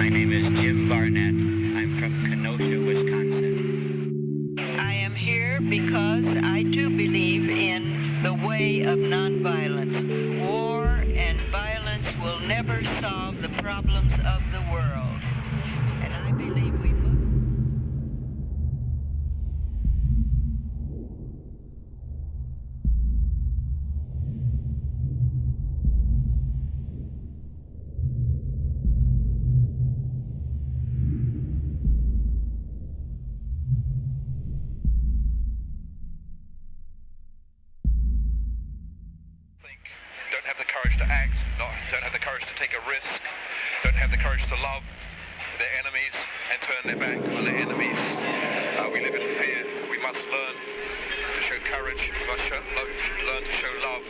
My name is Jim Barnett. I'm from Kenosha, Wisconsin. I am here because I do believe in the way of nonviolence. War and violence will never solve the problems of the world. And I believe we must. Don't have the courage to act, don't have the courage to take a risk, don't have the courage to love their enemies and turn their back on their enemies. We live in fear. We must learn to show courage. We must learn to show love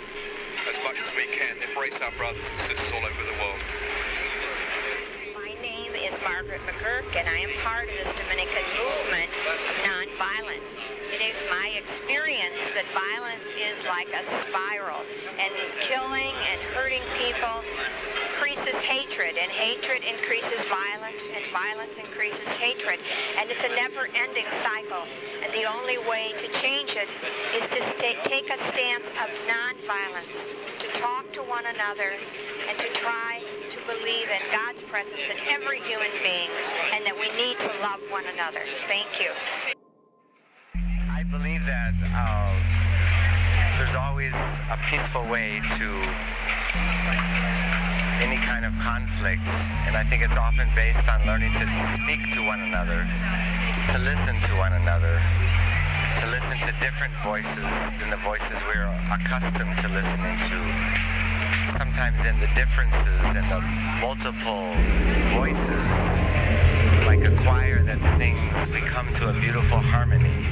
as much as we can. Embrace our brothers and sisters all over the world. My name is Margaret McGurk, and I am part of this Dominican movement of nonviolence. It is my experience that violence is like a spiral, and killing and hurting people increases hatred, and hatred increases violence, and violence increases hatred, and it's a never-ending cycle. And the only way to change it is to take a stance of nonviolence, to talk to one another, and to try to believe in God's presence in every human being, and that we need to love one another. Thank you. I believe that there's always a peaceful way to any kind of conflict, and I think it's often based on learning to speak to one another, to listen to one another, to listen to different voices than the voices we're accustomed to listening to. Sometimes in the differences and the multiple voices, like a choir that sings, we come to a beautiful harmony.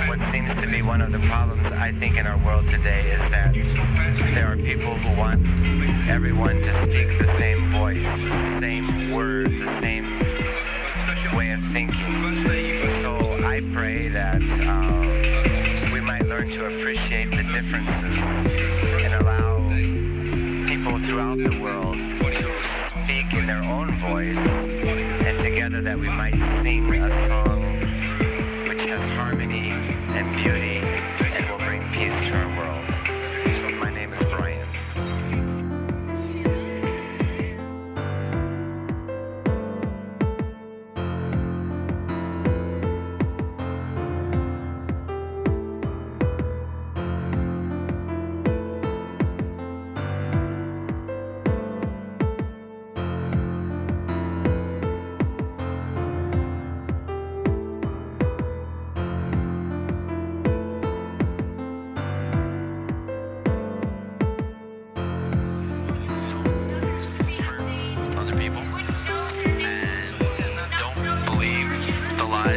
What seems to be one of the problems, I think, in our world today is that there are people who want everyone to speak the same voice, the same word, the same way of thinking. So I pray that we might learn to appreciate the differences and allow people throughout the world to speak in their own voice, and together that we might sing a song which has harmony and beauty and will bring peace to our world. So my name is Brian.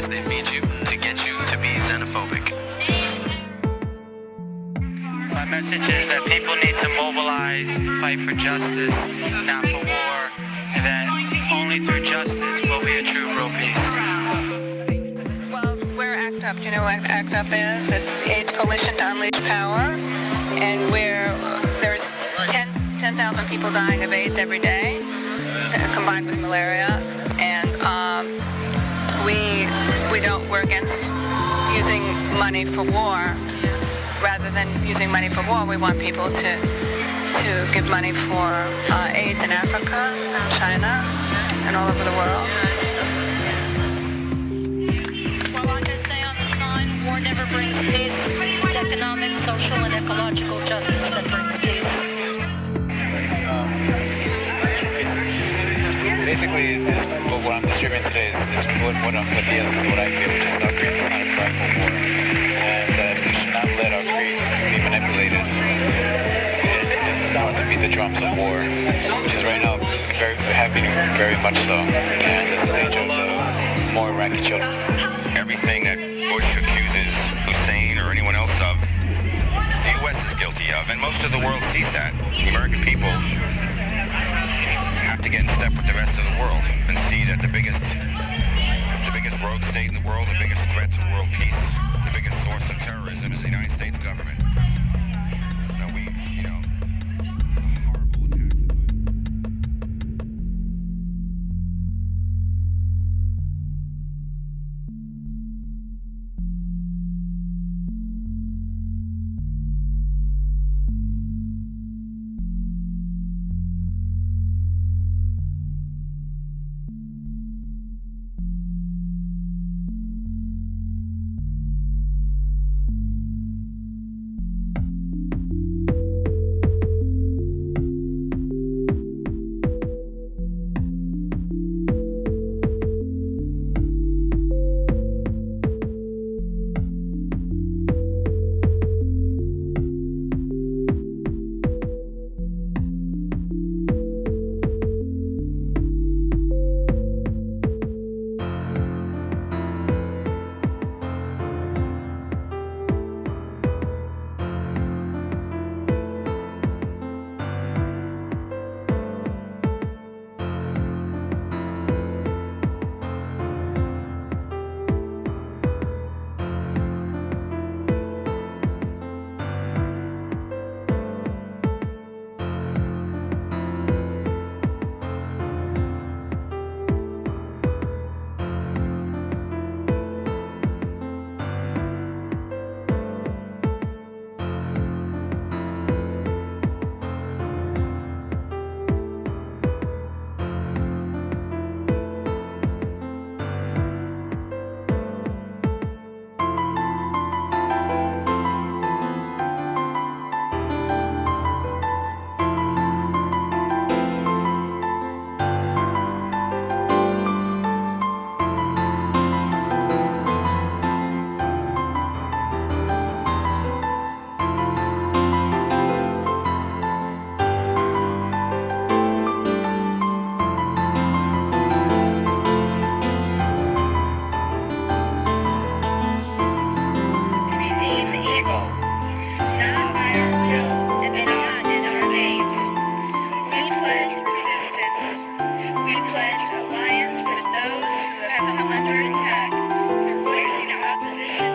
They feed you to get you to be xenophobic. My message is that people need to mobilize and fight for justice, not for war, and that only through justice will be a true world peace. Well, we're ACT UP. Do you know what ACT UP is? It's the AIDS Coalition to Unleash Power, and there's 10,000 people dying of AIDS every day, combined with malaria, and we're against using money for war. Rather than using money for war, we want people to give money for AIDS in Africa, China, and all over the world. Well, like I say on the sign, war never brings peace. It's economic, social, and ecological justice that brings peace. Basically, what I'm distributing today is what I feel, which is our greed is not a cry for war, and that we should not let our greed be manipulated in order to beat the drums of war, which is right now happening very much so, and it's the danger of the more Iraqi children. Everything that Bush accuses Hussein or anyone else of, the U.S. is guilty of, and most of the world sees that. The American people have to get in step with the rest of the world and see that the biggest rogue state in the world, the biggest threat to world peace, the biggest source of terrorism is the United States government. Horrible attacks. pledge alliance with those who have come under attack for voicing opposition